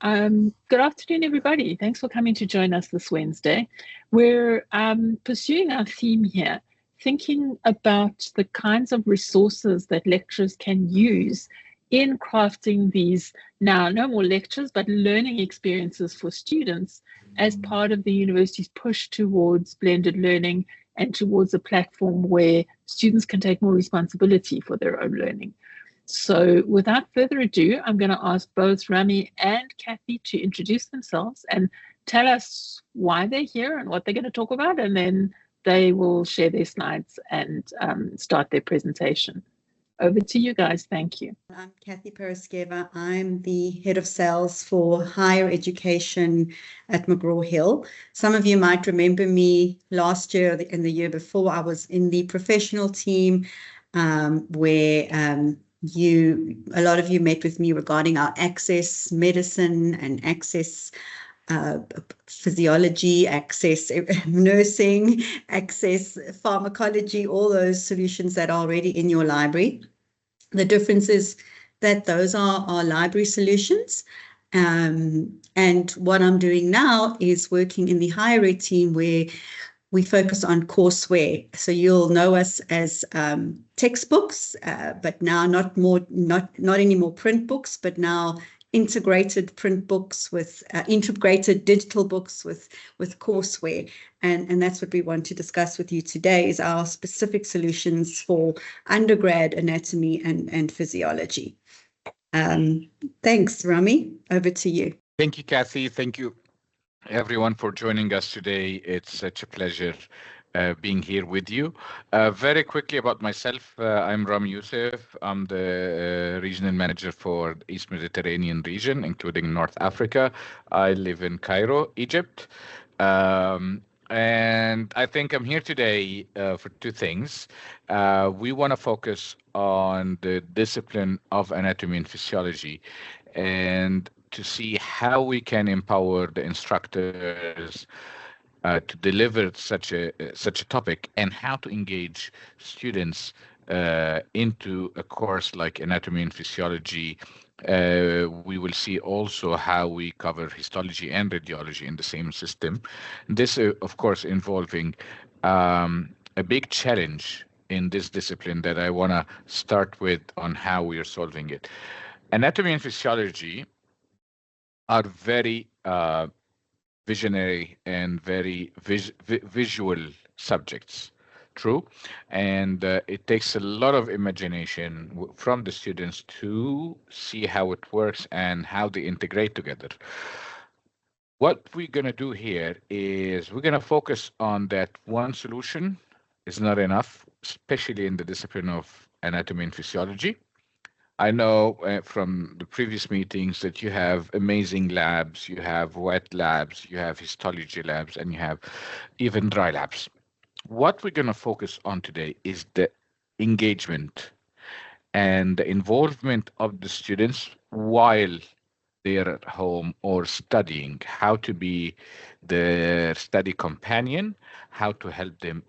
Good afternoon, everybody. Thanks for coming to join us this Wednesday. We're pursuing our theme here, thinking about the kinds of resources that lecturers can use in crafting these now no more lectures, but learning experiences for students as part of the university's push towards blended learning and towards a platform where students can take more responsibility for their own learning. So without further ado, I'm going to ask both Ramy and Kathy to introduce themselves and tell us why they're here and what they're going to talk about, and then they will share their slides and start their presentation. Over to you guys. Thank you. I'm Kathy Paraskeva. I'm the head of sales for higher education at McGraw-Hill. Some of you might remember me last year and the year before. I was in the professional team where a lot of you met with me regarding our access medicine and access physiology, access nursing, access pharmacology, all those solutions that are already in your library. The difference is that those are our library solutions. And what I'm doing now is working in the higher ed team where we focus on courseware. So you'll know us as textbooks, but now not any more print books, but now integrated print books with integrated digital books with courseware. And that's what we want to discuss with you today is our specific solutions for undergrad anatomy and physiology. Thanks, Ramy. Over to you. Thank you, Kathy. Thank you, everyone, for joining us today. It's such a pleasure being here with you. Very quickly about myself, I'm Ramy Youssef. I'm the regional manager for the East Mediterranean region, including North Africa. I live in Cairo, Egypt. And I think I'm here today for two things. We want to focus on the discipline of anatomy and physiology and to see how we can empower the instructors to deliver such a topic and how to engage students into a course like anatomy and physiology. We will see also how we cover histology and radiology in the same system. This, of course, involving a big challenge in this discipline that I want to start with on how we are solving it. Anatomy and physiology are very visionary and very visual subjects, true, and it takes a lot of imagination from the students to see how it works and how they integrate together. What we're going to do here is we're going to focus on that one solution is not enough, especially in the discipline of anatomy and physiology. I know from the previous meetings that you have amazing labs, you have wet labs, you have histology labs, and you have even dry labs. What we're going to focus on today is the engagement and the involvement of the students while they're at home or studying, how to be the study companion, how to help them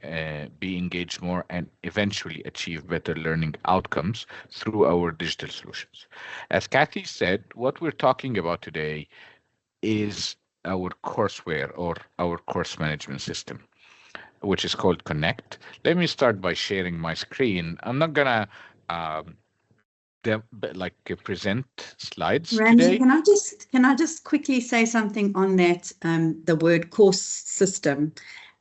be engaged more and eventually achieve better learning outcomes through our digital solutions. As Kathy said, what we're talking about today is our courseware or our course management system, which is called Connect. Let me start by sharing my screen. I'm not gonna present slides Ramy, today. Can I just quickly say something on that? The word course system.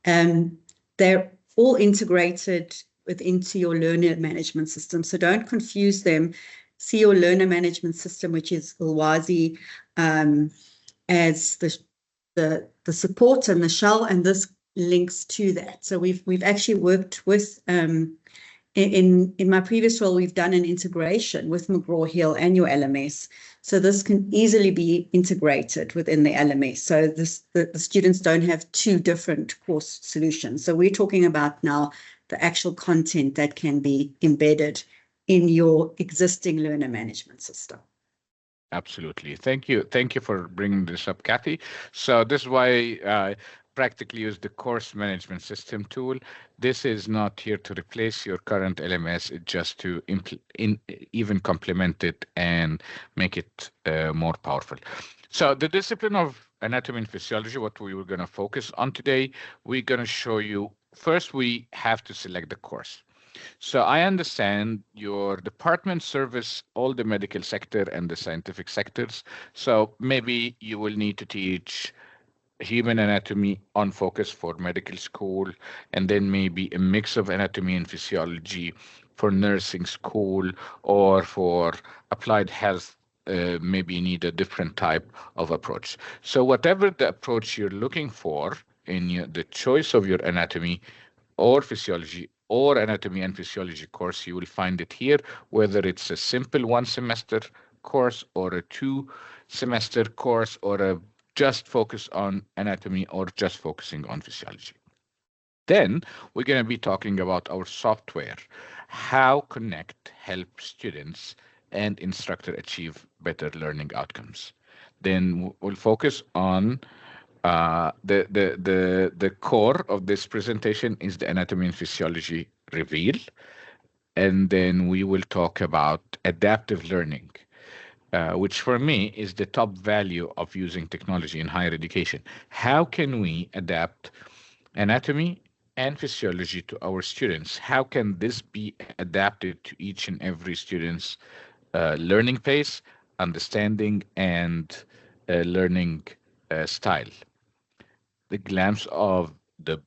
They're all integrated into your learner management system, so don't confuse them. See your learner management system, which is Ulwazi, as the support and the shell, and this links to that. So we've actually worked with in my previous role, we've done an integration with McGraw-Hill and your LMS. So this can easily be integrated within the LMS. So the students don't have two different course solutions. So we're talking about now the actual content that can be embedded in your existing learner management system. Absolutely. Thank you. Thank you for bringing this up, Kathy. So this is why I practically use the course management system tool. This is not here to replace your current LMS, it's just to even complement it and make it more powerful. So the discipline of anatomy and physiology, what we were going to focus on today, we're going to show you, first we have to select the course. So I understand your department service all the medical sector and the scientific sectors. So maybe you will need to teach human anatomy on focus for medical school, and then maybe a mix of anatomy and physiology for nursing school, or for applied health. Maybe you need a different type of approach. So whatever the approach you're looking for in the choice of your anatomy or physiology or anatomy and physiology course, you will find it here, whether it's a simple 1 semester course or a 2 semester course, or a just focus on anatomy or just focusing on physiology. Then we're going to be talking about our software, how Connect helps students and instructor achieve better learning outcomes. Then we'll focus on the core of this presentation is the Anatomy and Physiology Revealed. And then we will talk about adaptive learning, which for me is the top value of using technology in higher education. How can we adapt anatomy and physiology to our students? How can this be adapted to each and every student's learning pace, understanding, and learning style? The glance of the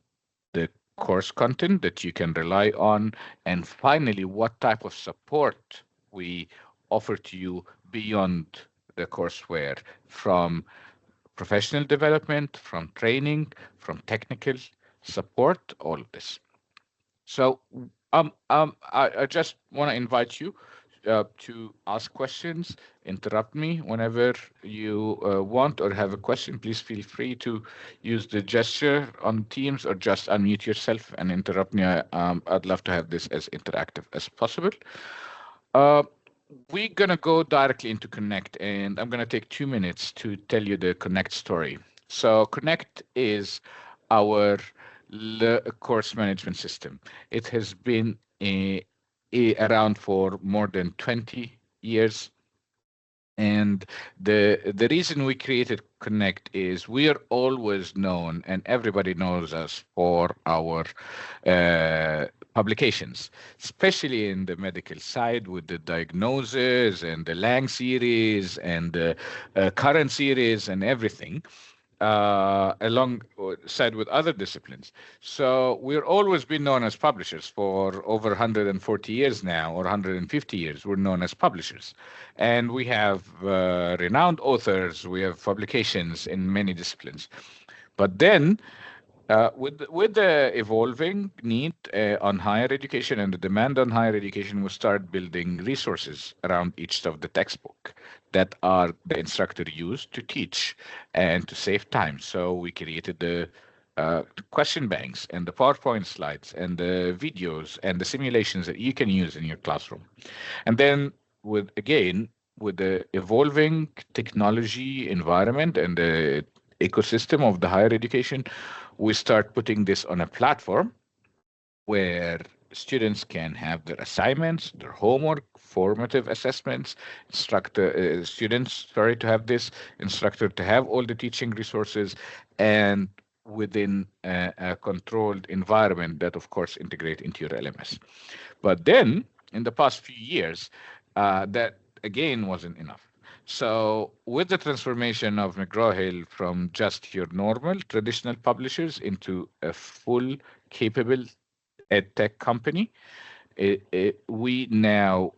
course content that you can rely on, and finally, what type of support we offer to you beyond the courseware, from professional development, from training, from technical support, all of this. So I just want to invite you to ask questions, interrupt me whenever you want or have a question. Please feel free to use the gesture on Teams or just unmute yourself and interrupt me. I'd love to have this as interactive as possible. We're going to go directly into Connect, and I'm going to take 2 minutes to tell you the Connect story. So Connect is our course management system. It has been around for more than 20 years. And the reason we created Connect is we are always known, and everybody knows us for our publications, especially in the medical side with the diagnosis and the Lang series and the current series and everything, alongside with other disciplines. So we're always been known as publishers for over 140 years now, or 150 years. We're known as publishers, and we have renowned authors. We have publications in many disciplines. But then, with the evolving need on higher education and the demand on higher education, we start building resources around each of the textbook that are the instructor used to teach and to save time. So we created the question banks and the PowerPoint slides and the videos and the simulations that you can use in your classroom. And then with the evolving technology environment and the ecosystem of the higher education, we start putting this on a platform where students can have their assignments, their homework, formative assessments, students to have this, instructor to have all the teaching resources, and within a controlled environment that, of course, integrate into your LMS. But then, in the past few years, that again wasn't enough. So with the transformation of McGraw-Hill from just your normal traditional publishers into a full capable EdTech company, we now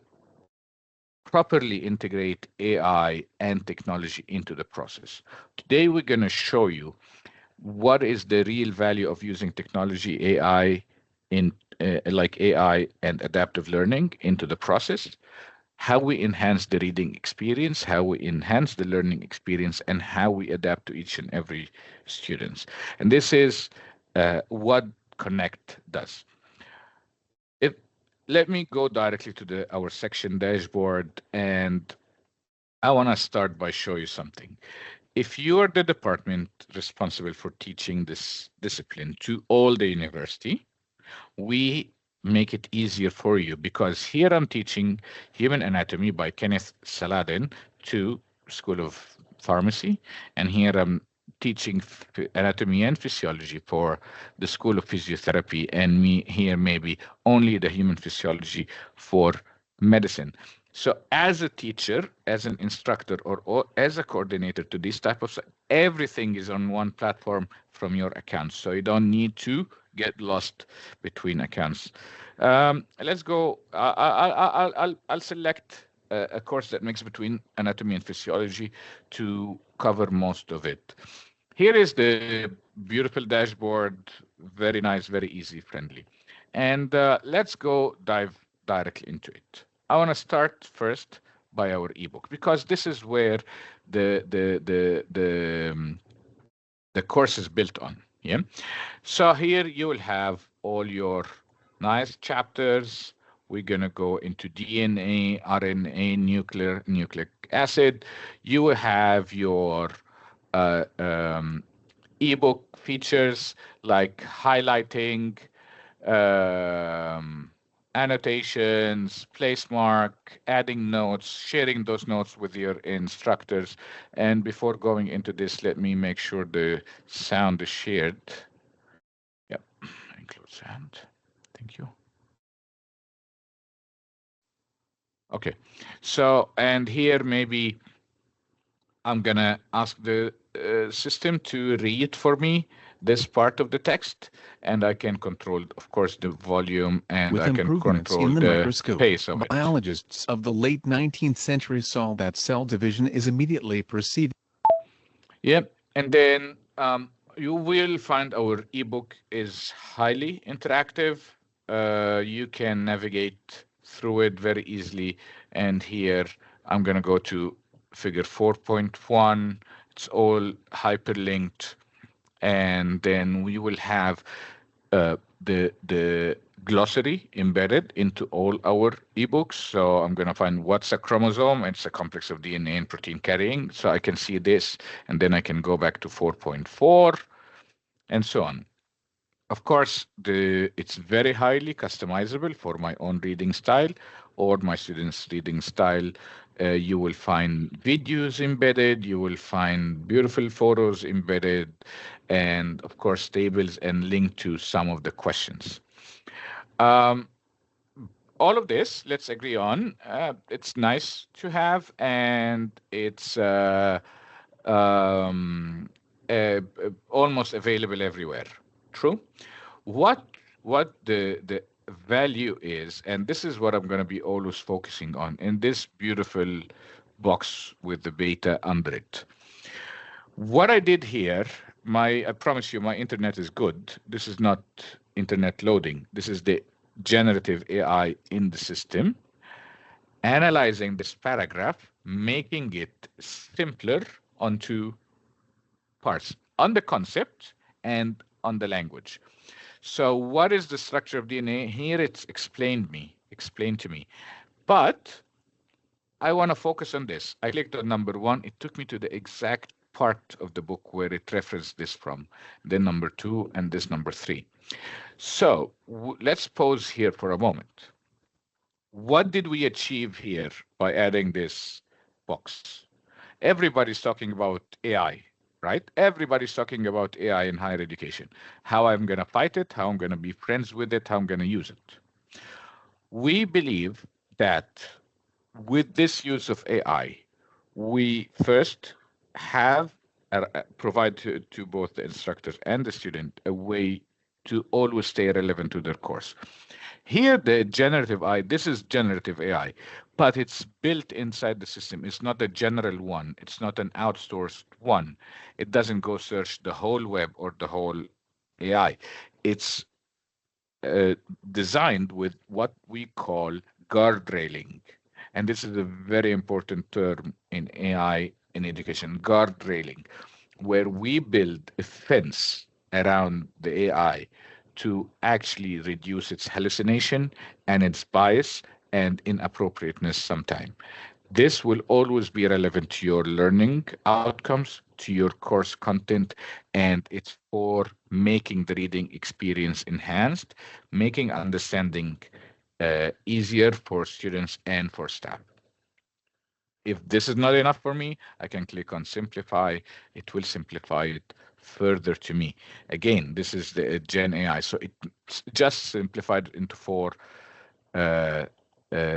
properly integrate AI and technology into the process. Today, we're going to show you what is the real value of using technology, AI, like AI and adaptive learning into the process, how we enhance the reading experience, how we enhance the learning experience, and how we adapt to each and every student. And this is what Connect does. Let me go directly to our section dashboard, and I want to start by showing you something. If you are the department responsible for teaching this discipline to all the university, we make it easier for you, because here I'm teaching Human Anatomy by Kenneth Saladin to School of pharmacy, and here I'm teaching anatomy and physiology for the School of Physiotherapy, and me here maybe only the human physiology for medicine. So as a teacher, as an instructor, or as a coordinator to this type of, everything is on one platform from your accounts. So you don't need to get lost between accounts. Let's go. I'll select a course that mix between anatomy and physiology to cover most of it. Here is the beautiful dashboard, very nice, very easy, friendly. And let's go dive directly into it. I want to start first by our ebook, because this is where the course is built on. Yeah. So here you will have all your nice chapters. We're gonna go into DNA, RNA, nucleic acid. You will have your ebook features like highlighting, annotations, place mark, adding notes, sharing those notes with your instructors. And before going into this, let me make sure the sound is shared. Yep, include sound. Thank you. Okay, so, and here maybe I'm gonna ask the system to read for me this part of the text, and I can control, of course, the volume, and I can control in the microscope, pace of it. Biologists of the late 19th century saw that cell division is immediately proceeding. Yep, and then you will find our ebook is highly interactive. You can navigate through it very easily, and here I'm gonna go to figure 4.1. It's all hyperlinked, and then we will have the glossary embedded into all our ebooks. So I'm going to find what's a chromosome. It's a complex of DNA and protein carrying. So I can see this, and then I can go back to 4.4 and so on. Of course, it's very highly customizable for my own reading style or my students' reading style. You will find videos embedded, you will find beautiful photos embedded, and of course, tables and link to some of the questions. All of this, let's agree on, it's nice to have, and it's almost available everywhere. True. What the value is, and this is what I'm going to be always focusing on in this beautiful box with the beta under it. What I did here, I promise you my internet is good. This is not internet loading. This is the generative AI in the system, analyzing this paragraph, making it simpler on two parts, on the concept and on the language. So what is the structure of DNA? Here it's explained to me. But I want to focus on this. I clicked on number 1. It took me to the exact part of the book where it referenced this from. Then number 2 and this number 3. So let's pause here for a moment. What did we achieve here by adding this box? Everybody's talking about AI, right? Everybody's talking about AI in higher education. How I'm going to fight it, how I'm going to be friends with it, how I'm going to use it. We believe that with this use of AI, we first have provide to both the instructors and the student a way to always stay relevant to their course. Here, the generative AI, this is generative AI, but it's built inside the system. It's not a general one. It's not an outsourced one. It doesn't go search the whole web or the whole AI. It's designed with what we call guardrailing. And this is a very important term in AI in education, guardrailing, where we build a fence around the AI to actually reduce its hallucination and its bias and inappropriateness sometime. This will always be relevant to your learning outcomes, to your course content, and it's for making the reading experience enhanced, making understanding easier for students and for staff. If this is not enough for me, I can click on simplify. It will simplify it further to me. Again, this is the Gen AI. So it just simplified into 4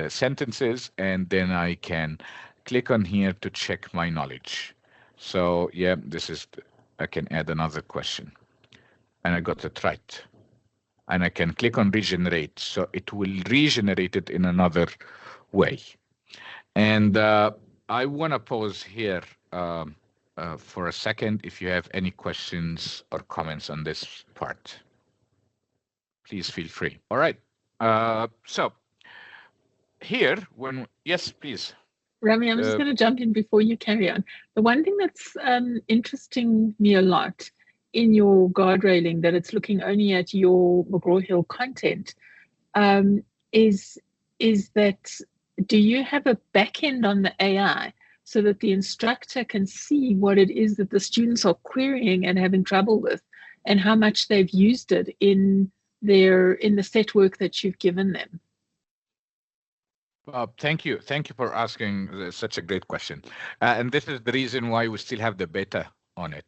sentences, and then I can click on here to check my knowledge. So yeah, I can add another question, and I got it right. And I can click on regenerate. So it will regenerate it in another way. And I want to pause here for a second if you have any questions or comments on this part. Please feel free. All right. So here, yes, please. Ramy, I'm just going to jump in before you carry on. The one thing that's interesting me a lot in your guard railing, that it's looking only at your McGraw-Hill content, is that, do you have a backend on the AI so that the instructor can see what it is that the students are querying and having trouble with, and how much they've used it in the set work that you've given them? Thank you for asking such a great question. And this is the reason why we still have the beta on it.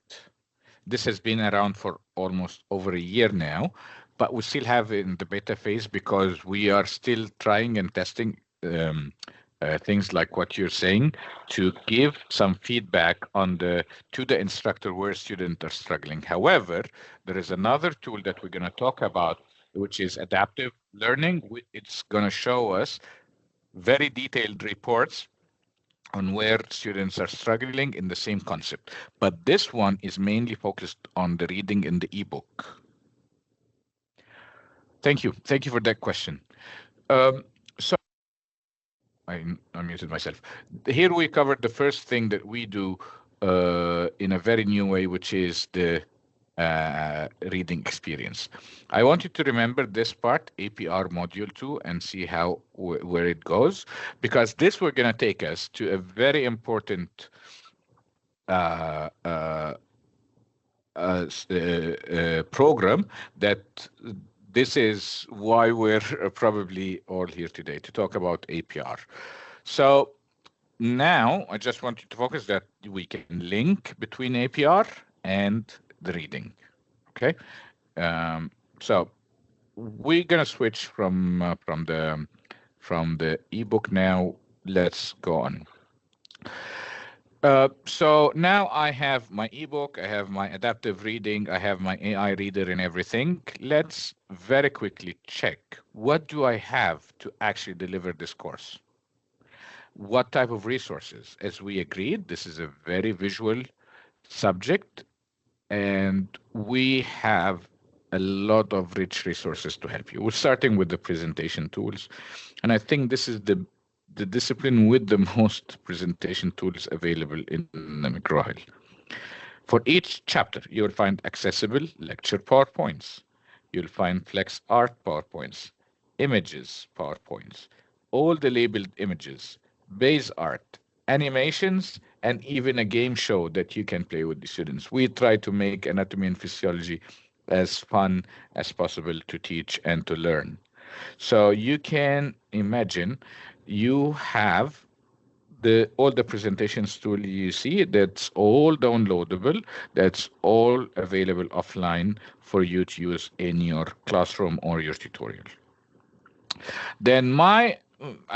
This has been around for almost over a year now, but we still have it in the beta phase because we are still trying and testing things like what you're saying, to give some feedback to the instructor where students are struggling. However, there is another tool that we're going to talk about, which is adaptive learning. It's going to show us very detailed reports on where students are struggling in the same concept. But this one is mainly focused on the reading in the eBook. Thank you for that question. So I muted myself. Here we covered the first thing that we do in a very new way, which is the reading experience. I want you to remember this part, APR module 2, and see where it goes, because this we're going to take us to a very important program that this is why we're probably all here today, to talk about APR. So now I just want you to focus that we can link between APR and the reading. Okay. So we're going to switch from the ebook now. Let's go on. So now I have my ebook, I have my adaptive reading, I have my AI reader and everything. Let's very quickly check, what do I have to actually deliver this course? What type of resources? As we agreed, this is a very visual subject, and we have a lot of rich resources to help you. We're starting with the presentation tools, and I think this is the discipline with the most presentation tools available in the McGraw-Hill. For each chapter, you'll find accessible lecture PowerPoints. You'll find Flex Art PowerPoints, images PowerPoints, all the labeled images, base art, animations, and even a game show that you can play with the students. We try to make anatomy and physiology as fun as possible to teach and to learn. So you can imagine you have all the presentations tool you see, that's all downloadable, that's all available offline for you to use in your classroom or your tutorial. Then I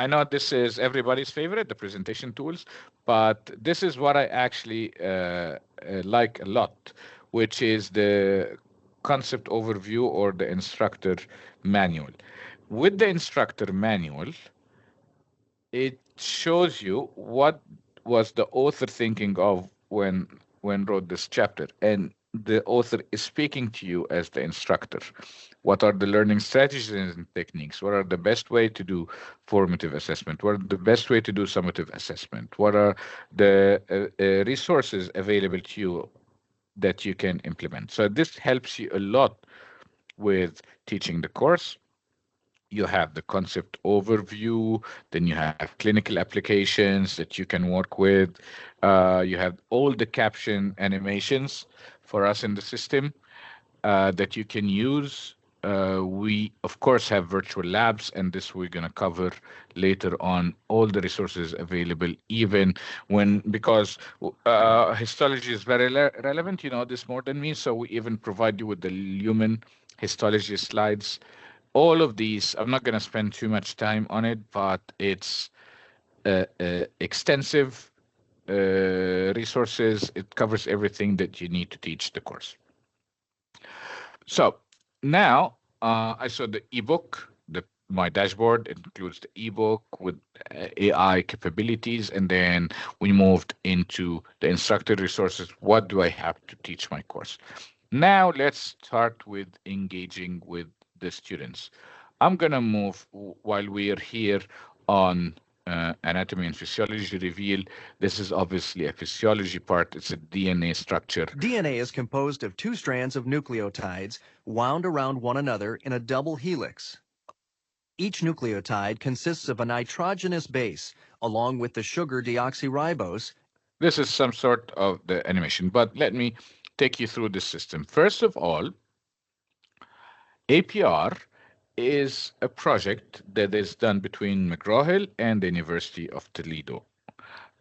know this is everybody's favorite, the presentation tools, but this is what I actually like a lot, which is the concept overview or the instructor manual. With the instructor manual, it shows you what was the author thinking of when wrote this chapter, and the author is speaking to you as the instructor. What are the learning strategies and techniques? What are the best way to do formative assessment? What are the best way to do summative assessment? What are the resources available to you that you can implement? So this helps you a lot with teaching the course. You have the concept overview, then you have clinical applications that you can work with. You have all the caption animations for us in the system that you can use We, of course, have virtual labs, and this we're going to cover later on all the resources available, even because histology is very relevant. You know this more than me, so we even provide you with the human histology slides. All of these, I'm not going to spend too much time on it, but it's extensive resources. It covers everything that you need to teach the course. So now I saw the ebook. My dashboard includes the ebook with AI capabilities, and then we moved into the instructor resources. What do I have to teach my course? Now let's start with engaging with the students. I'm gonna move while we are here on Anatomy and Physiology Revealed. This is obviously a physiology part. It's a DNA structure. DNA is composed of two strands of nucleotides wound around one another in a double helix. Each nucleotide consists of a nitrogenous base along with the sugar deoxyribose. This is some sort of the animation, but let me take you through this system. First of all, APR is a project that is done between McGraw-Hill and the University of Toledo.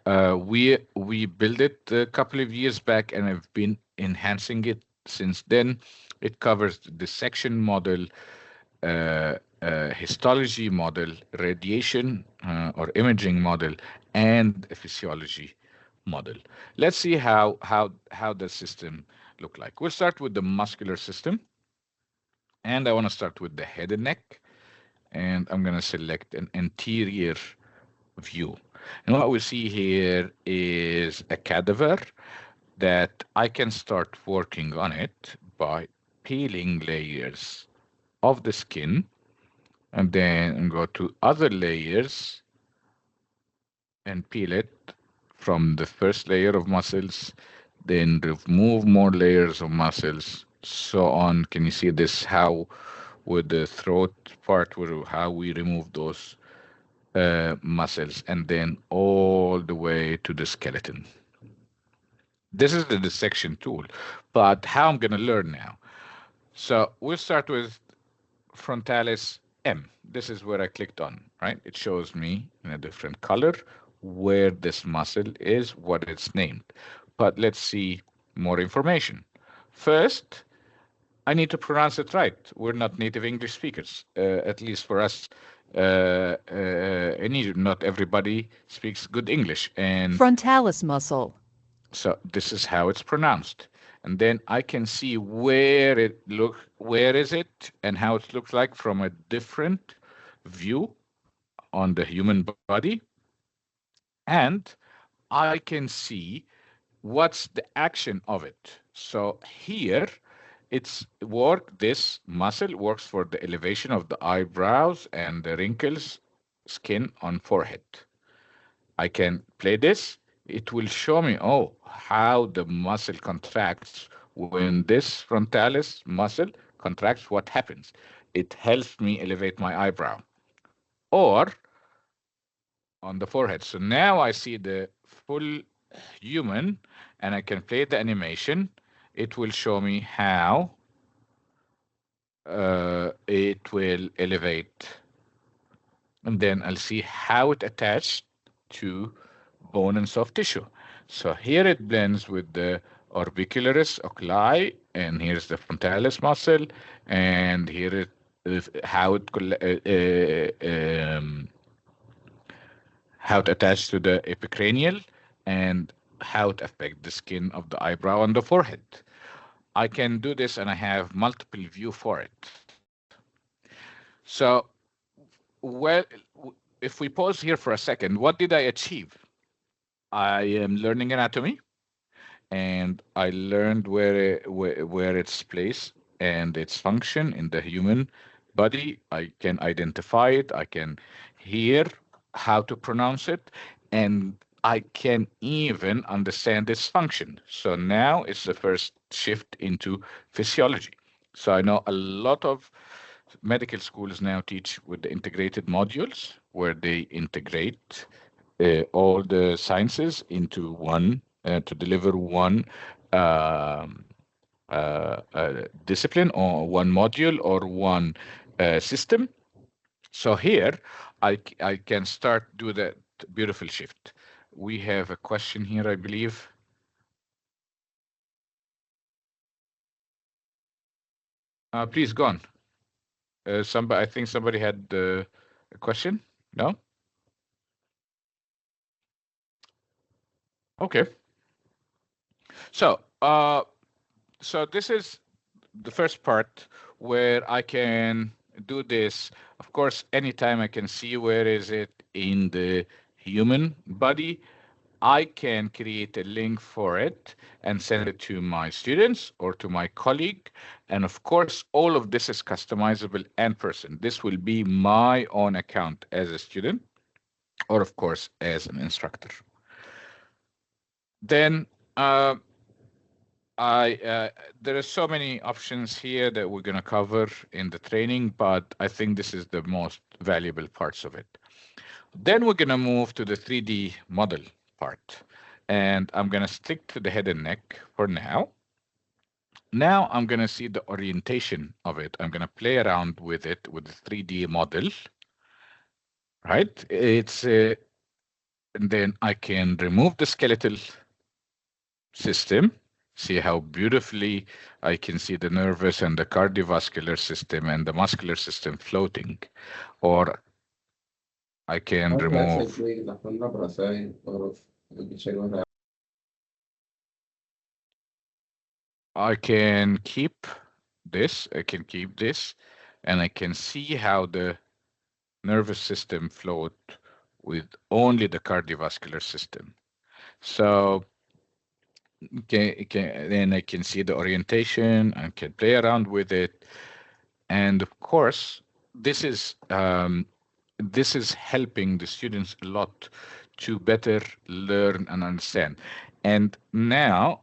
We built it a couple of years back, and I've been enhancing it since then. It covers the dissection model, histology model, radiation or imaging model, and a physiology model. Let's see how the system look like. We'll start with the muscular system. And I want to start with the head and neck, and I'm going to select an anterior view. And what we see here is a cadaver that I can start working on it by peeling layers of the skin, and then go to other layers and peel it from the first layer of muscles, then remove more layers of muscles, so on. Can you see this? How with the throat part, how we remove those muscles, and then all the way to the skeleton. This is the dissection tool, but how I'm going to learn now. So we'll start with frontalis M. This is where I clicked on, right? It shows me in a different color where this muscle is, what it's named. But let's see more information. First, I need to pronounce it right. We're not native English speakers, at least for us. Not everybody speaks good English. And frontalis muscle. So this is how it's pronounced. And then I can see where is it and how it looks like from a different view on the human body. And I can see what's the action of it. So here, this muscle works for the elevation of the eyebrows and the wrinkles, skin on forehead. I can play this. It will show me, how the muscle contracts. When this frontalis muscle contracts, what happens? It helps me elevate my eyebrow. Or on the forehead. So now I see the full human, and I can play the animation. It will show me how it will elevate, and then I'll see how it attached to bone and soft tissue. So here it blends with the orbicularis oculi, and here's the frontalis muscle, and here it is how it attached to the epicranial, and how it affects the skin of the eyebrow and the forehead. I can do this, and I have multiple view for it. So, well, if we pause here for a second, what did I achieve? I am learning anatomy, and I learned where its place and its function in the human body. I can identify it. I can hear how to pronounce it, and I can even understand its function. So now it's the first shift into physiology. So I know a lot of medical schools now teach with the integrated modules, where they integrate all the sciences into one to deliver one discipline or one module or one system. So here I can start do that beautiful shift. We have a question here, I believe. Please go on. I think somebody had a question. No? Okay. So this is the first part where I can do this. Of course, anytime I can see where is it in the human body, I can create a link for it and send it to my students or to my colleague. And of course, all of this is customizable and person. This will be my own account as a student or of course as an instructor. Then there are so many options here that we're going to cover in the training, but I think this is the most valuable parts of it. Then we're going to move to the 3D model part, and I'm going to stick to the head and neck for now. Now I'm going to see the orientation of it. I'm going to play around with it with the 3D model, right? And then I can remove the skeletal system. See how beautifully I can see the nervous and the cardiovascular system and the muscular system floating. Or I can remove. I can keep this. I can keep this, and I can see how the nervous system float with only the cardiovascular system. So then I can see the orientation. I can play around with it, and of course, this is helping the students a lot to better learn and understand. And now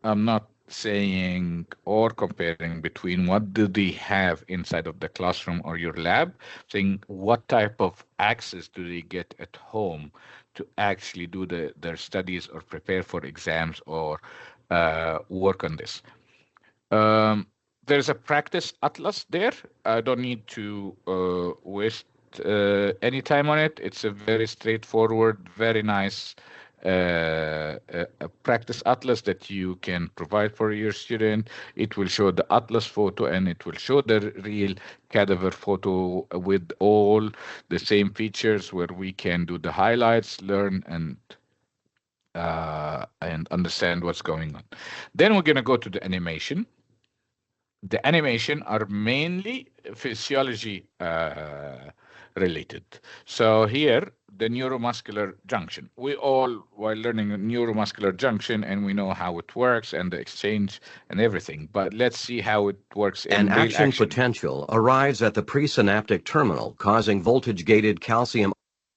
I'm not saying or comparing between what do they have inside of the classroom or your lab, saying what type of access do they get at home to actually do their studies or prepare for exams or work on this. There's a practice atlas there. I don't need to waste any time on it. It's a very straightforward, very nice a practice atlas that you can provide for your student. It will show the atlas photo and it will show the real cadaver photo with all the same features where we can do the highlights, learn and understand what's going on. Then we're going to go to the animation. The animation are mainly physiology related. So here, the neuromuscular junction. We all, while learning neuromuscular junction, and we know how it works and the exchange and everything, but let's see how it works in An real action potential arrives at the presynaptic terminal, causing voltage-gated calcium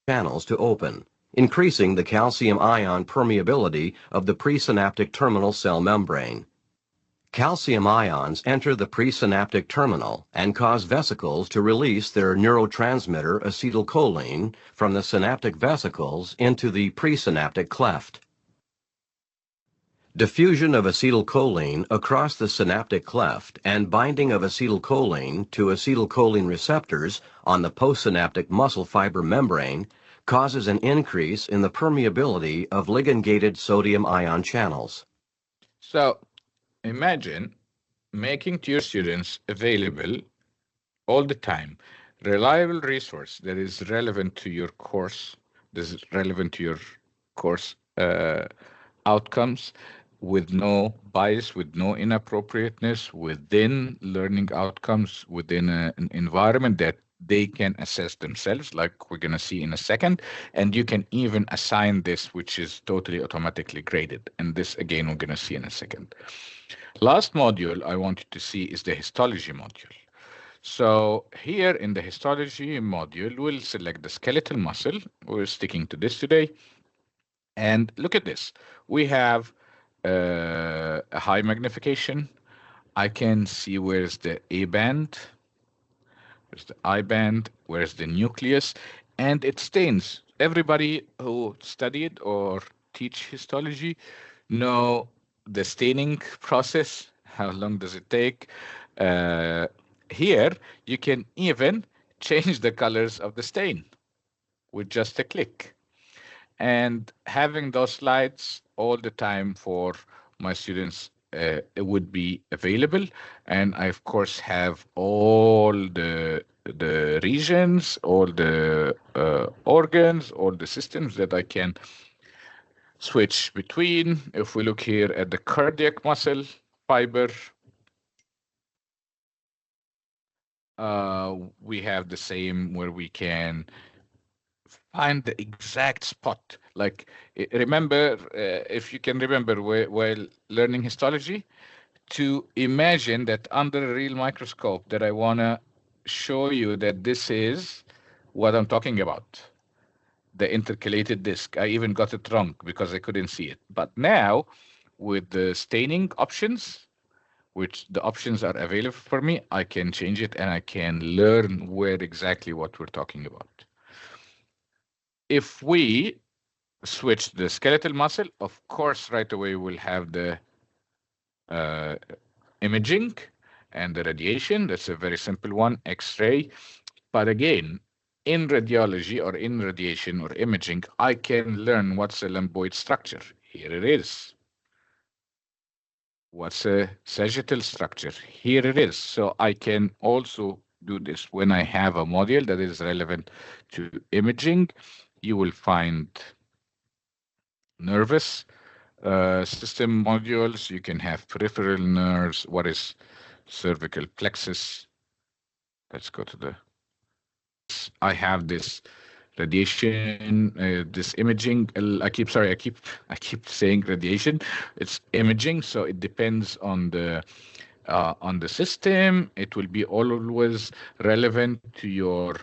channels to open, increasing the calcium ion permeability of the presynaptic terminal cell membrane. Calcium ions enter the presynaptic terminal and cause vesicles to release their neurotransmitter acetylcholine from the synaptic vesicles into the presynaptic cleft. Diffusion of acetylcholine across the synaptic cleft and binding of acetylcholine to acetylcholine receptors on the postsynaptic muscle fiber membrane causes an increase in the permeability of ligand-gated sodium ion channels. So imagine making to your students available all the time reliable resource that is relevant to your course, this is relevant to your course outcomes, with no bias, with no inappropriateness, within learning outcomes, within an environment that they can assess themselves, like we're going to see in a second. And you can even assign this, which is totally automatically graded. And this, again, we're going to see in a second. Last module I want you to see is the histology module. So here in the histology module, we'll select the skeletal muscle. We're sticking to this today. And look at this. We have a high magnification. I can see where's the A band, where's the I band, where's the nucleus, and it stains. Everybody who studied or teach histology know the staining process, How long does it take? Here, you can even change the colors of the stain with just a click. And having those slides all the time for my students, it would be available. And I, of course, have all the regions, all the organs, all the systems that I can switch between. If we look here at the cardiac muscle fiber, we have the same where we can find the exact spot. Like, remember, if you can remember while learning histology, to imagine that under a real microscope that I want to show you that this is what I'm talking about. The intercalated disc. I even got it wrong because I couldn't see it. But now, with the staining options, which the options are available for me, I can change it and I can learn where exactly what we're talking about. If we switch the skeletal muscle, of course, right away we'll have the imaging and the radiation. That's a very simple one, X-ray. But again, in radiology or in radiation or imaging, I can learn what's a lumboid structure. Here it is. What's a sagittal structure? Here it is. So I can also do this when I have a module that is relevant to imaging. You will find nervous system modules. You can have peripheral nerves. What is cervical plexus? Let's go to the. I have this radiation, this imaging. I keep saying radiation. It's imaging, so it depends on the system. It will be always relevant to your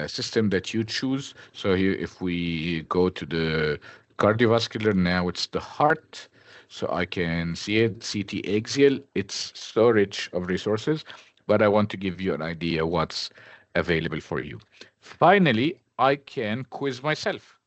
system that you choose. So here, if we go to the cardiovascular, now it's the heart. So I can see it, CT axial. It's so rich of resources, but I want to give you an idea what's available for you. Finally, I can quiz myself.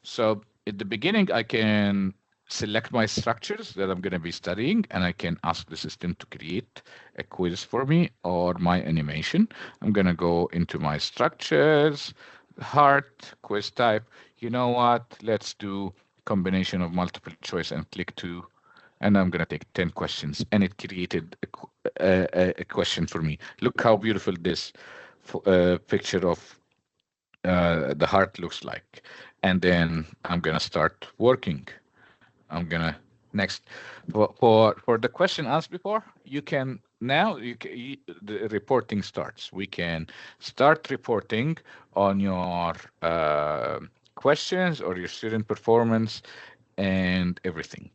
So at the beginning, I can select my structures that I'm going to be studying, and I can ask the system to create a quiz for me or my animation. I'm going to go into my structures, heart, quiz type. You know what? Let's do combination of multiple choice and click to, and I'm going to take 10 questions, and it created a question for me. Look how beautiful this picture of the heart looks like. And then I'm going to start working. I'm going to next for the question asked before, you can now the reporting starts. We can start reporting on your questions or your student performance and everything.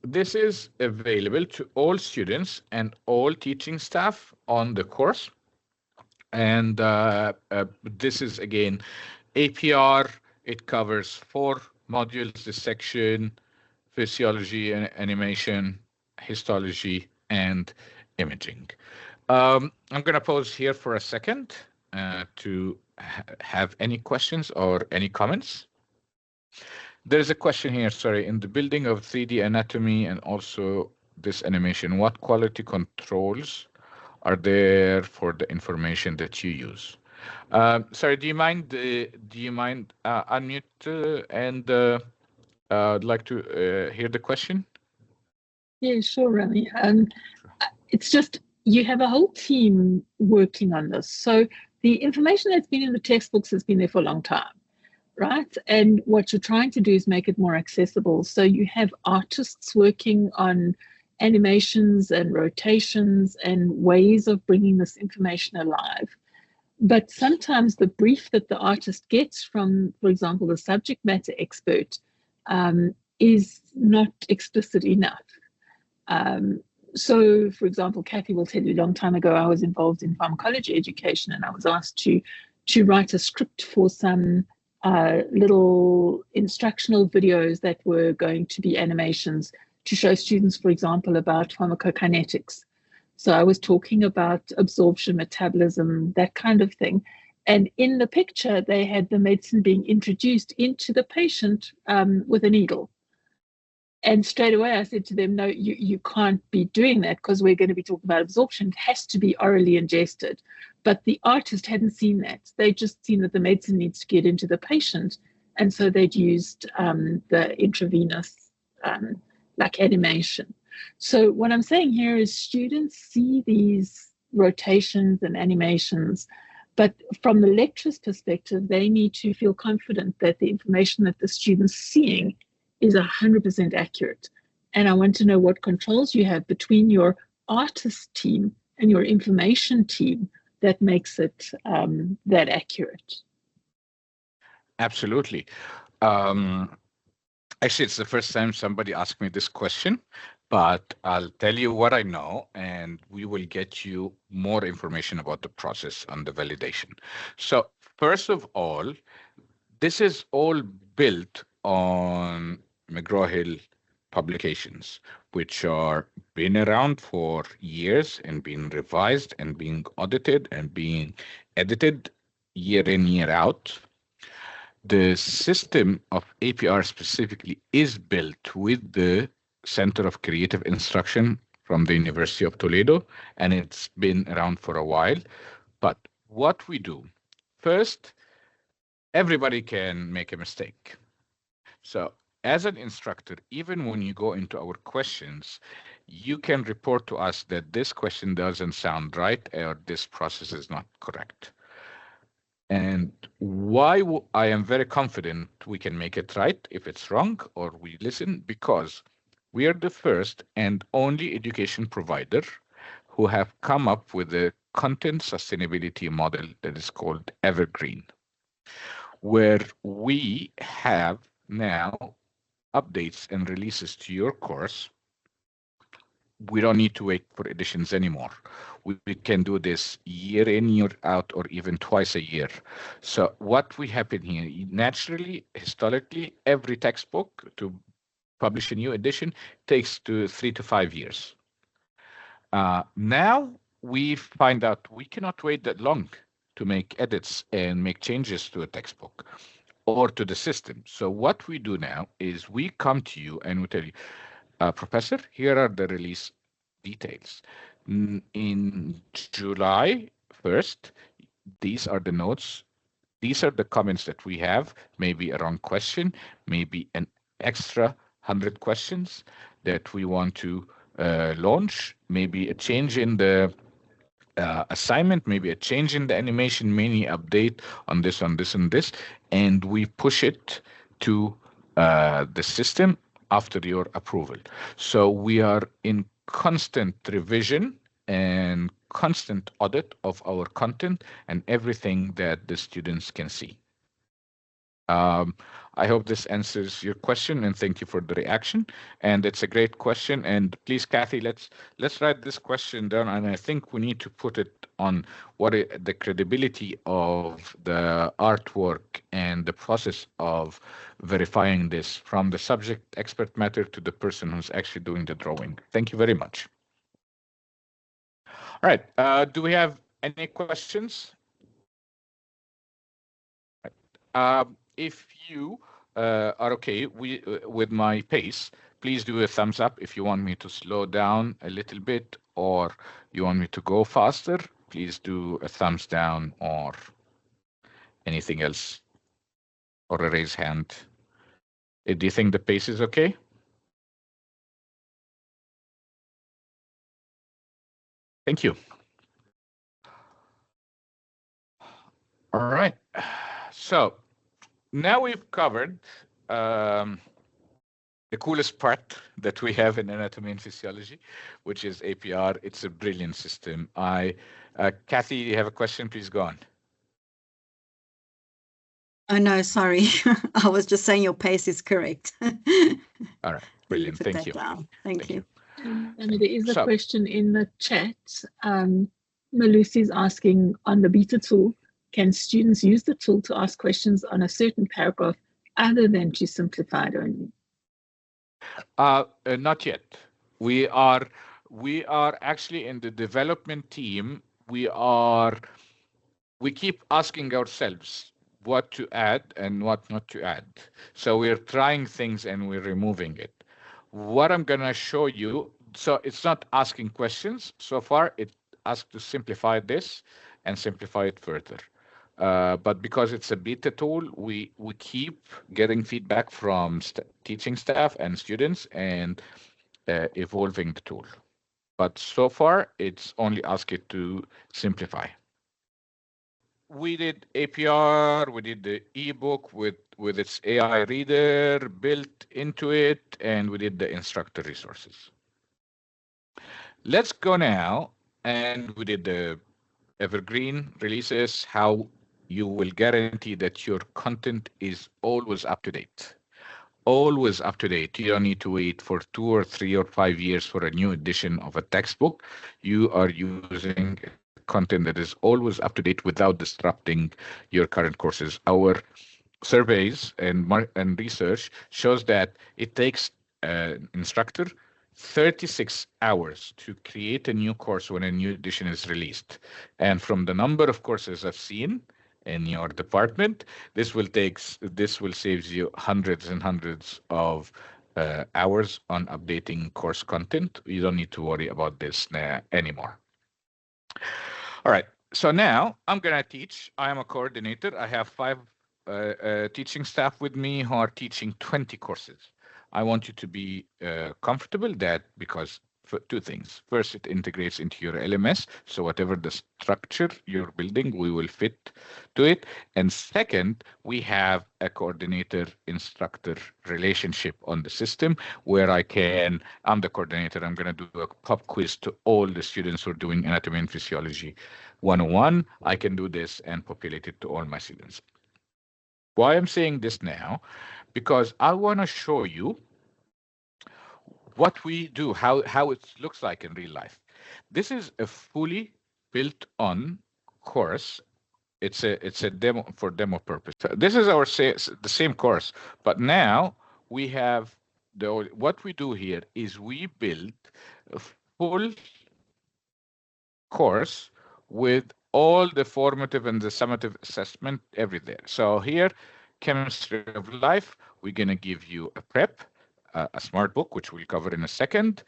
This is available to all students and all teaching staff on the course. And this is, again, APR. It covers 4 modules: dissection, physiology and animation, histology, and imaging. I'm going to pause here for a second to have any questions or any comments. There's a question here, sorry, in the building of 3D anatomy and also this animation, what quality controls are there for the information that you use? Sorry, do you mind unmute and I'd like to hear the question? Yeah, sure, Ramy. It's just you have a whole team working on this. So the information that's been in the textbooks has been there for a long time, right? And what you're trying to do is make it more accessible. So you have artists working on animations and rotations and ways of bringing this information alive. But sometimes the brief that the artist gets from, for example, the subject matter expert is not explicit enough. So, for example, Kathy will tell you a long time ago, I was involved in pharmacology education and I was asked to write a script for some little instructional videos that were going to be animations to show students, for example, about pharmacokinetics. So I was talking about absorption, metabolism, that kind of thing. And in the picture, they had the medicine being introduced into the patient with a needle. And straight away I said to them, no, you can't be doing that because we're going to be talking about absorption. It has to be orally ingested. But the artist hadn't seen that. They'd just seen that the medicine needs to get into the patient. And so they'd used the intravenous like animation. So what I'm saying here is students see these rotations and animations, but from the lecturer's perspective, they need to feel confident that the information that the student's seeing is 100% accurate. And I want to know what controls you have between your artist team and your information team that makes it that accurate. Absolutely. Actually, it's the first time somebody asked me this question, but I'll tell you what I know, and we will get you more information about the process on the validation. So first of all, this is all built on McGraw-Hill publications, which are been around for years and being revised and being audited and being edited year in, year out. The system of APR specifically is built with the Center of Creative Instruction from the University of Toledo, and it's been around for a while. But what we do, first, everybody can make a mistake. So as an instructor, even when you go into our questions, you can report to us that this question doesn't sound right or this process is not correct. And why I am very confident we can make it right if it's wrong or we listen, because we are the first and only education provider who have come up with a content sustainability model that is called Evergreen, where we have now updates and releases to your course. We don't need to wait for editions anymore. We can do this year in, year out, or even twice a year. So what we happen here, naturally, historically, every textbook to publish a new edition takes 3 to 5 years. Now we find out we cannot wait that long to make edits and make changes to a textbook or to the system. So what we do now is we come to you and we tell you, Professor, here are the release details. In July 1st, these are the notes. These are the comments that we have, maybe a wrong question, maybe an extra 100 questions that we want to launch, maybe a change in the assignment, maybe a change in the animation, mini update on this, and this, and we push it to the system after your approval. So we are in constant revision and constant audit of our content and everything that the students can see. I hope this answers your question, and thank you for the reaction. And it's a great question. And please, Kathy, let's write this question down. And I think we need to put it on the credibility of the artwork and the process of verifying this from the subject expert matter to the person who's actually doing the drawing. Thank you very much. All right. Do we have any questions? If you are okay with my pace, please do a thumbs up. If you want me to slow down a little bit or you want me to go faster, please do a thumbs down or anything else or a raise hand. Do you think the pace is okay? Thank you. All right. So now we've covered the coolest part that we have in anatomy and physiology, which is APR. It's a brilliant system. Kathy, you have a question? Please go on. Oh, no, sorry. I was just saying your pace is correct. All right. Brilliant. Thank you. Thank you. And there is a question in the chat. Malusi's asking on the beta tool, can students use the tool to ask questions on a certain paragraph other than to simplify it only? Not yet. We are actually in the development team. We keep asking ourselves what to add and what not to add. So we're trying things and we're removing it. What I'm going to show you, so it's not asking questions so far. It asks to simplify this and simplify it further. But because it's a beta tool, we keep getting feedback from teaching staff and students and evolving the tool. But so far, it's only asked it to simplify. We did APR, we did the eBook with its AI reader built into it, and we did the instructor resources. Let's go now, and we did the evergreen releases, how you will guarantee that your content is always up to date. Always up to date. You don't need to wait for 2 or 3 or 5 years for a new edition of a textbook. You are using content that is always up to date without disrupting your current courses. Our surveys and research shows that it takes an instructor 36 hours to create a new course when a new edition is released. And from the number of courses I've seen in your department, this will save you hundreds and hundreds of hours on updating course content. You don't need to worry about this anymore. All right, so now I'm going to teach. I am a coordinator. I have 5 teaching staff with me who are teaching 20 courses. I want you to be comfortable that because for 2 things. First, it integrates into your LMS. So whatever the structure you're building, we will fit to it. And second, we have a coordinator instructor relationship on the system where I'm the coordinator. I'm going to do a pop quiz to all the students who are doing Anatomy and Physiology 101. I can do this and populate it to all my students. Why I'm saying this now? Because I want to show you what we do, how it looks like in real life. This is a fully built on course. It's a demo for demo purpose. This is the same course, but now we have what we do here is we build a full course with all the formative and the summative assessment everywhere. So here, chemistry of life, we're going to give you a prep, a SmartBook, which we'll cover in a second,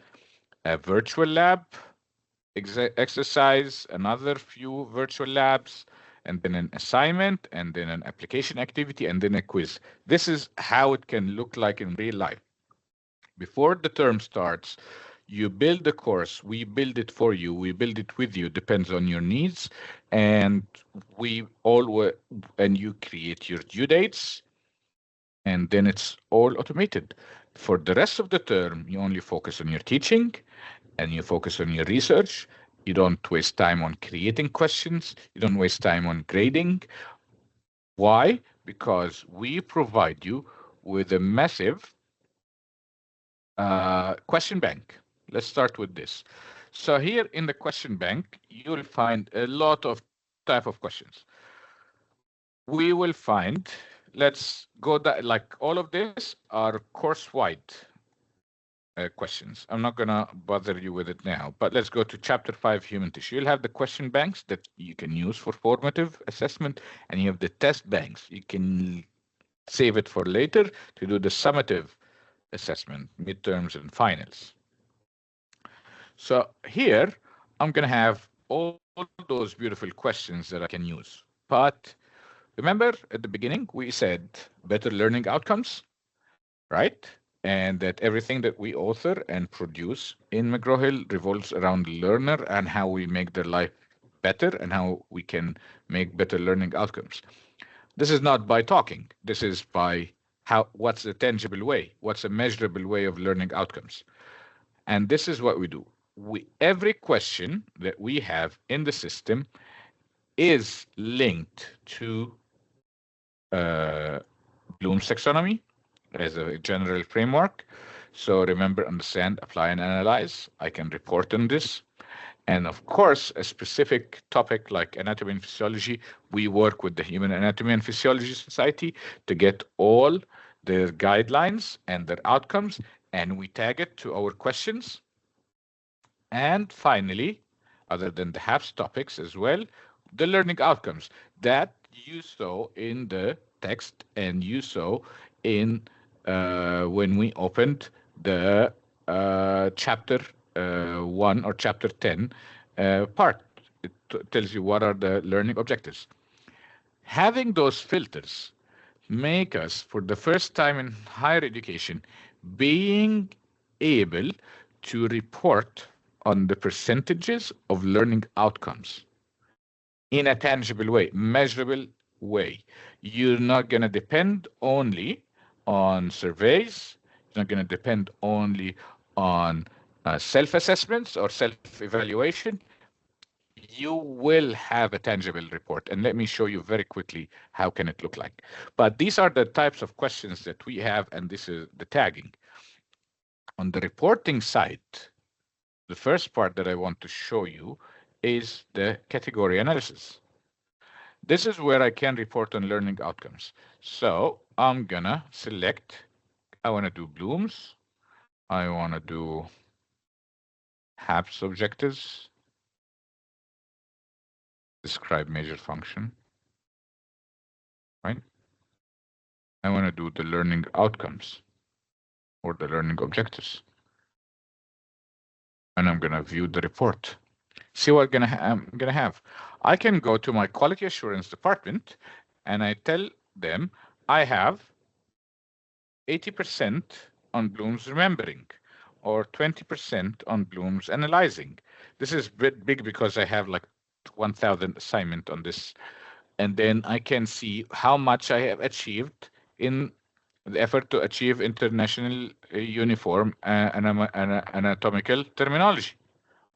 a virtual lab, exercise, another few virtual labs, and then an assignment, and then an application activity, and then a quiz. This is how it can look like in real life. Before the term starts, you build the course, we build it for you, we build it with you, depends on your needs, and you create your due dates, and then it's all automated. For the rest of the term, you only focus on your teaching, and you focus on your research. You don't waste time on creating questions, you don't waste time on grading. Why? Because we provide you with a massive question bank. Let's start with this. So here in the question bank, you will find a lot of type of questions. We will find, let's go that, like all of this are course-wide questions. I'm not gonna bother you with it now, but let's go to chapter 5, human tissue. You'll have the question banks that you can use for formative assessment, and you have the test banks. You can save it for later to do the summative assessment, midterms and finals. So here, I'm going to have all those beautiful questions that I can use. But remember at the beginning, we said better learning outcomes, right? And that everything that we author and produce in McGraw-Hill revolves around the learner and how we make their life better and how we can make better learning outcomes. This is not by talking. This is by what's a tangible way, what's a measurable way of learning outcomes. And this is what we do. Every question that we have in the system is linked to Bloom's taxonomy as a general framework. So remember, understand, apply, and analyze. I can report on this. And of course, a specific topic like anatomy and physiology, we work with the Human Anatomy and Physiology Society to get all their guidelines and their outcomes, and we tag it to our questions. And finally, other than the HAPS topics as well, the learning outcomes that you saw in the text and you saw in when we opened the chapter 1 or chapter 10 part. It tells you what are the learning objectives. Having those filters make us, for the first time in higher education, being able to report on the percentages of learning outcomes in a tangible way, measurable way. You're not going to depend only on surveys. You're not going to depend only on self-assessments or self-evaluation. You will have a tangible report. And let me show you very quickly how can it look like. But these are the types of questions that we have, and this is the tagging. On the reporting side, the first part that I want to show you is the category analysis. This is where I can report on learning outcomes. So I'm gonna select, I wanna do Bloom's, I wanna do HAPS objectives, describe major function, right? I wanna do the learning outcomes or the learning objectives. And I'm gonna view the report. See what I'm gonna have. I can go to my quality assurance department and I tell them I have 80% on Bloom's remembering or 20% on Bloom's analyzing. This is big because I have like 1,000 assignment on this. And then I can see how much I have achieved in the effort to achieve international uniform anatomical terminology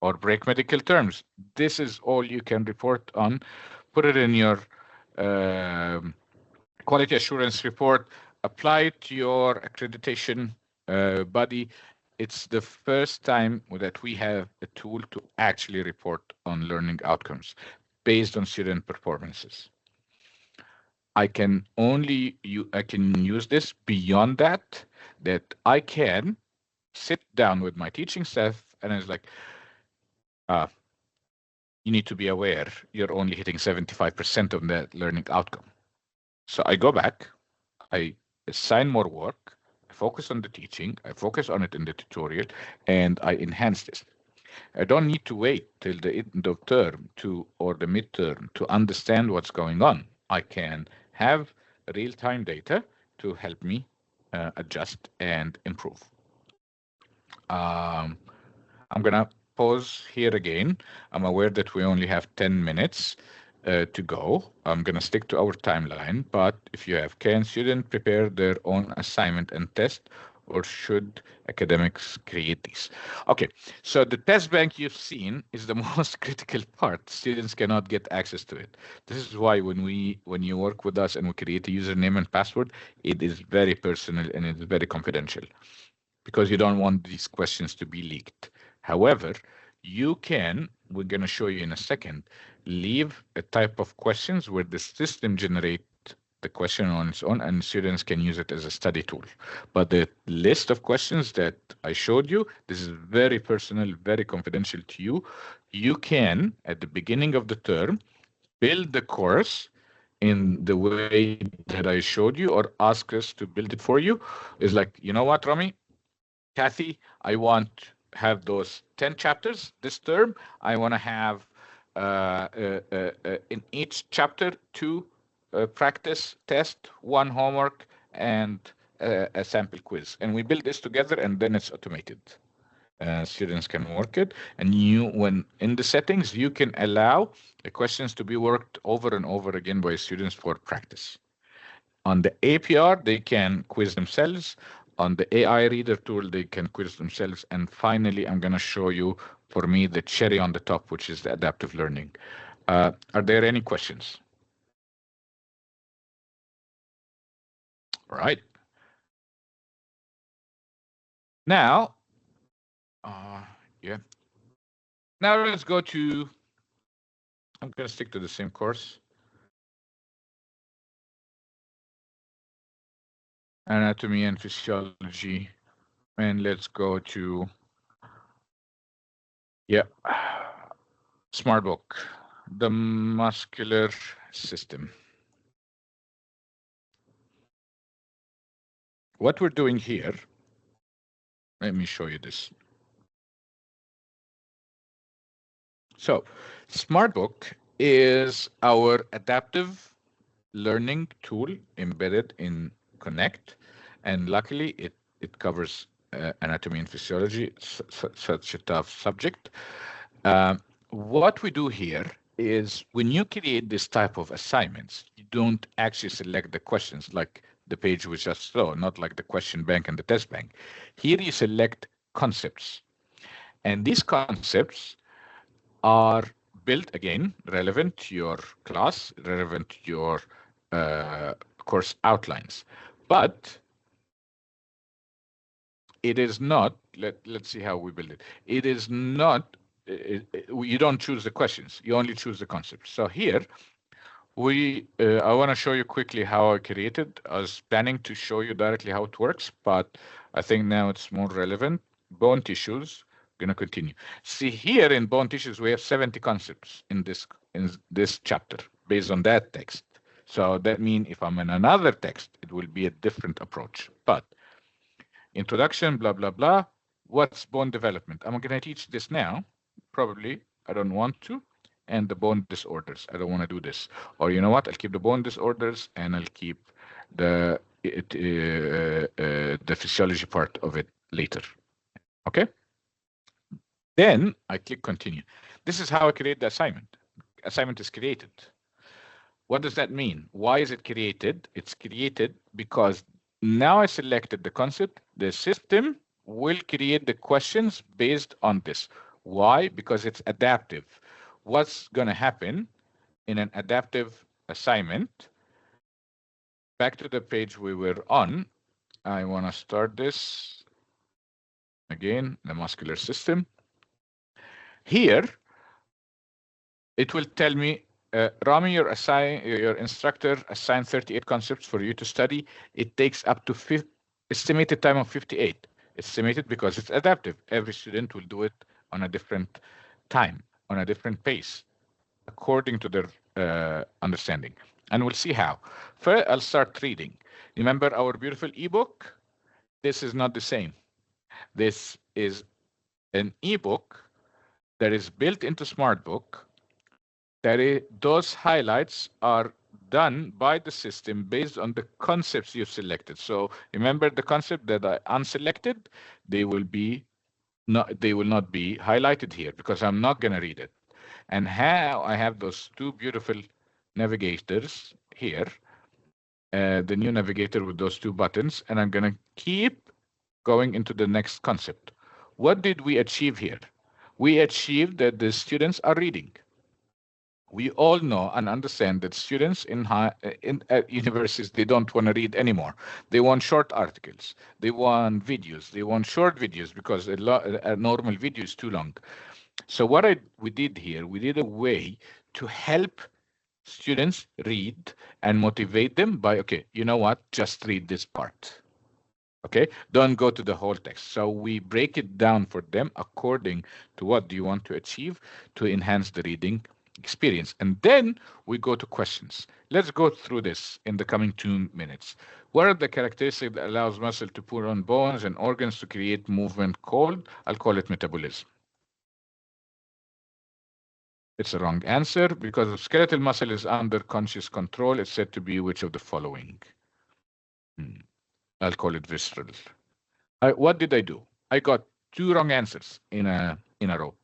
or break medical terms. This is all you can report on. Put it in your quality assurance report, apply it to your accreditation body. It's the first time that we have a tool to actually report on learning outcomes based on student performances. I can use this beyond that I can sit down with my teaching staff and it's like, you need to be aware you're only hitting 75% of that learning outcome. So I go back, I assign more work, I focus on the teaching, I focus on it in the tutorial, and I enhance this. I don't need to wait till the end of term or the midterm to understand what's going on. I can have real-time data to help me adjust and improve. I'm gonna pause here again. I'm aware that we only have 10 minutes to go. I'm gonna stick to our timeline, but if you have, can students prepare their own assignment and test, or should academics create these? Okay, so the test bank you've seen is the most critical part. Students cannot get access to it. This is why when you work with us and we create a username and password, it is very personal and it's very confidential because you don't want these questions to be leaked. However, you can, we're going to show you in a second, leave a type of questions where the system generate the question on its own and students can use it as a study tool. But the list of questions that I showed you, this is very personal, very confidential to you. You can, at the beginning of the term, build the course in the way that I showed you or ask us to build it for you. It's like, you know what, Ramy? Kathy, I want to have those 10 chapters this term. I want to have in each chapter 2 practice test, 1 homework, and a sample quiz. And we build this together, and then it's automated. Students can work it, and when in the settings, you can allow the questions to be worked over and over again by students for practice. On the APR, they can quiz themselves. On the AI reader tool, they can quiz themselves. And finally, I'm going to show you, for me, the cherry on the top, which is the adaptive learning. Are there any questions? All right. Now, yeah. Now let's go to, I'm going to stick to the same course. Anatomy and Physiology. And let's go to, SmartBook, the muscular system. What we're doing here Let me show you this. So SmartBook is our adaptive learning tool embedded in Connect, and luckily it covers anatomy and physiology, such a tough subject. What we do here is when you create this type of assignments, you don't actually select the questions like the page we just saw, not like the question bank and the test bank. Here you select concepts, and these concepts are built again relevant to your class, relevant to your course outlines. But it is not, let's see how we build it. It is not, you don't choose the questions, you only choose the concepts. So here, I want to show you quickly how I created. I was planning to show you directly how it works, but I think now it's more relevant. Bone tissues, going to continue. See here in bone tissues, we have 70 concepts in this chapter based on that text. So that means if I'm in another text, it will be a different approach. But introduction, blah, blah, blah. What's bone development? I'm going to teach this now. Probably I don't want to. And the bone disorders. I don't want to do this. Or you know what? I'll keep the bone disorders and I'll keep the physiology part of it later. Okay? Then I click continue. This is how I create the assignment. Assignment is created. What does that mean? Why is it created? It's created because now I selected the concept. The system will create the questions based on this. Why? Because it's adaptive. What's going to happen in an adaptive assignment? Back to the page we were on. I want to start this again, the muscular system. Here, it will tell me, Ramy, your instructor assigned 38 concepts for you to study. It takes up to estimated time of 58. Estimated because it's adaptive. Every student will do it on a different time, on a different pace, according to their understanding. And we'll see how. First, I'll start reading. Remember our beautiful ebook? This is not the same. This is an ebook that is built into SmartBook. Those highlights are done by the system based on the concepts you've selected. So remember the concept that I unselected, they will not be highlighted here because I'm not going to read it. And how I have those two beautiful navigators here, the new navigator with those two buttons, and I'm going to keep going into the next concept. What did we achieve here? We achieved that the students are reading. We all know and understand that students at universities, they don't want to read anymore. They want short articles. They want videos. They want short videos because a normal video is too long. So what we did here, we did a way to help students read and motivate them by, okay, you know what, just read this part. Okay, don't go to the whole text. So we break it down for them according to what do you want to achieve to enhance the reading experience. And then we go to questions. Let's go through this in the coming 2 minutes. What are the characteristics that allows muscle to pull on bones and organs to create movement called? I'll call it metabolism. It's a wrong answer because if skeletal muscle is under conscious control, it's said to be which of the following? I'll call it visceral. What did I do? I got 2 wrong answers in a row.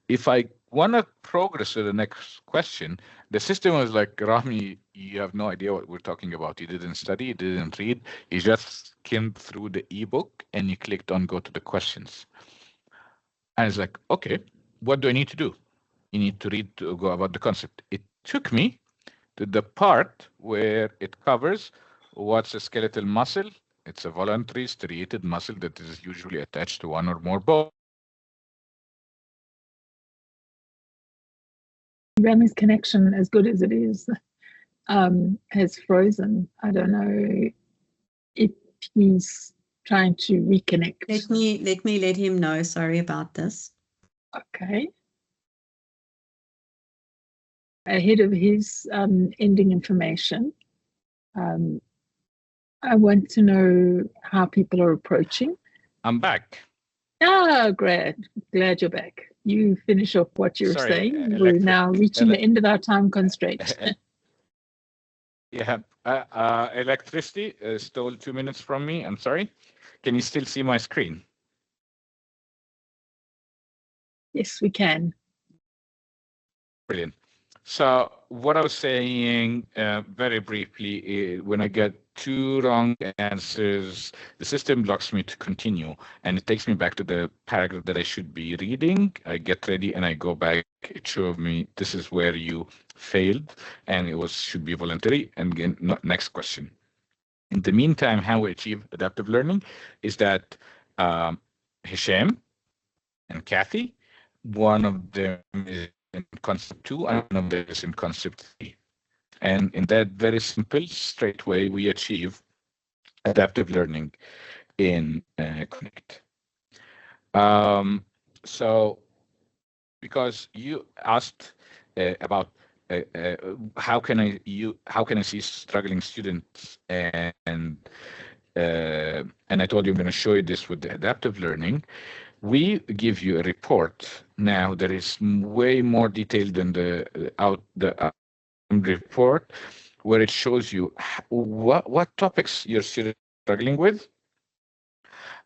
If I want to progress to the next question, the system was like, Ramy, you have no idea what we're talking about. You didn't study, you didn't read. You just came through the ebook and you clicked on go to the questions. And it's like, okay, what do I need to do? You need to read to go about the concept. It took me to the part where it covers what's a skeletal muscle. It's a voluntary striated muscle that is usually attached to one or more bones. Ramy's connection, as good as it is, has frozen. I don't know if he's trying to reconnect. Let me let him know. Sorry about this. Okay. Ahead of his ending information, I want to know how people are approaching. I'm back. Oh, glad you're back. You finish off what you're Sorry, saying. We're now reaching the end of our time constraint. Yeah, electricity stole 2 minutes from me. I'm sorry. Can you still see my screen? Yes, we can. Brilliant. So what I was saying very briefly, when I get 2 wrong answers, the system blocks me to continue, and it takes me back to the paragraph that I should be reading. I get ready and I go back. It shows me this is where you failed, and it should be voluntary. And again, next question. In the meantime, how we achieve adaptive learning is that Hisham and Kathy, one of them is in concept 2 and one of them is in concept 3. And in that very simple, straight way, we achieve adaptive learning in Connect. So because you asked about how can I see struggling students, and I told you I'm going to show you this with the adaptive learning. We give you a report now that is way more detailed than the report, where it shows you what topics your students are struggling with,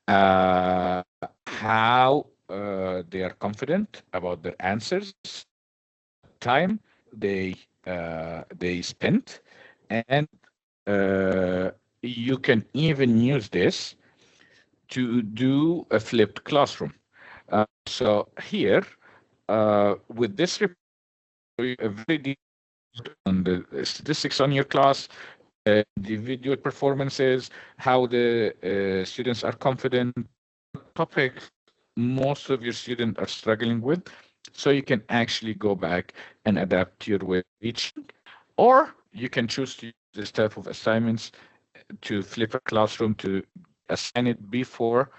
how they are confident about their answers, time they spent, and you can even use this to do a flipped classroom. So here, with this report, a very detailed on the statistics on your class, individual performances, how the students are confident, topics most of your students are struggling with, so you can actually go back and adapt your way of teaching, or you can choose to use this type of assignments to flip a classroom, to assign it before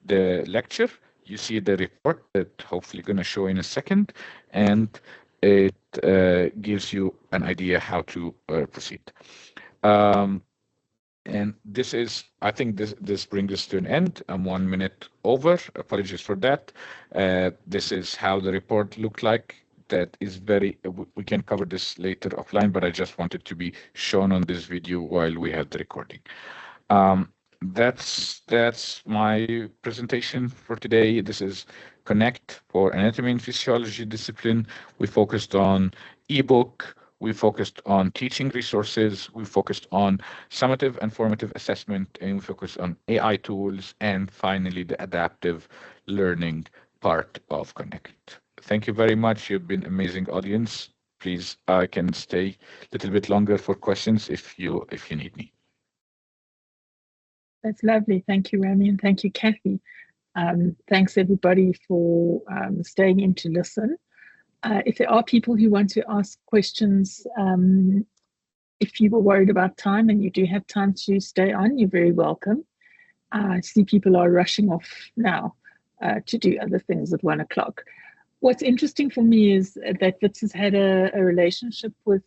the lecture. You see the report that hopefully going to show in a second, and it gives you an idea how to proceed. And this is, I think this brings us to an end. I'm 1 minute over. Apologies for that. This is how the report looked like. That is very, we can cover this later offline, but I just wanted to be shown on this video while we had the recording. That's my presentation for today. This is Connect for Anatomy and Physiology discipline. We focused on eBook. We focused on teaching resources. We focused on summative and formative assessment, and we focused on AI tools, and finally the adaptive learning part of Connect. Thank you very much. You've been amazing audience. Please, I can stay a little bit longer for questions if you need me. That's lovely. Thank you, Ramy, and thank you, Kathy. Thanks, everybody, for staying in to listen. If there are people who want to ask questions, if you were worried about time and you do have time to stay on, you're very welcome. I see people are rushing off now to do other things at 1 o'clock. What's interesting for me is that Wits has had a relationship with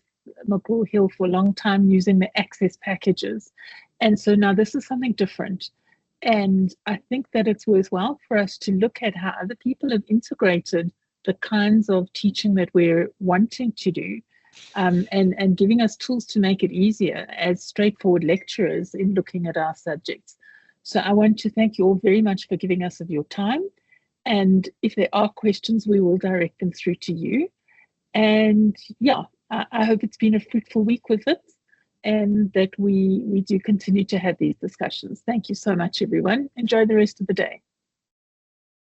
McGraw-Hill for a long time using the access packages. And so now this is something different. And I think that it's worthwhile for us to look at how other people have integrated the kinds of teaching that we're wanting to do, and giving us tools to make it easier as straightforward lecturers in looking at our subjects. So I want to thank you all very much for giving us of your time. And if there are questions, we will direct them through to you. And yeah, I hope it's been a fruitful week with it, and that we do continue to have these discussions. Thank you so much, everyone. Enjoy the rest of the day.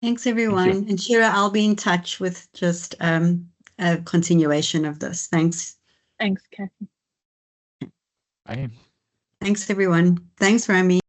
Thanks, everyone. Thank you. And Shira, I'll be in touch with just a continuation of this. Thanks. Thanks, Kathy. Bye. Thanks, everyone. Thanks, Ramy.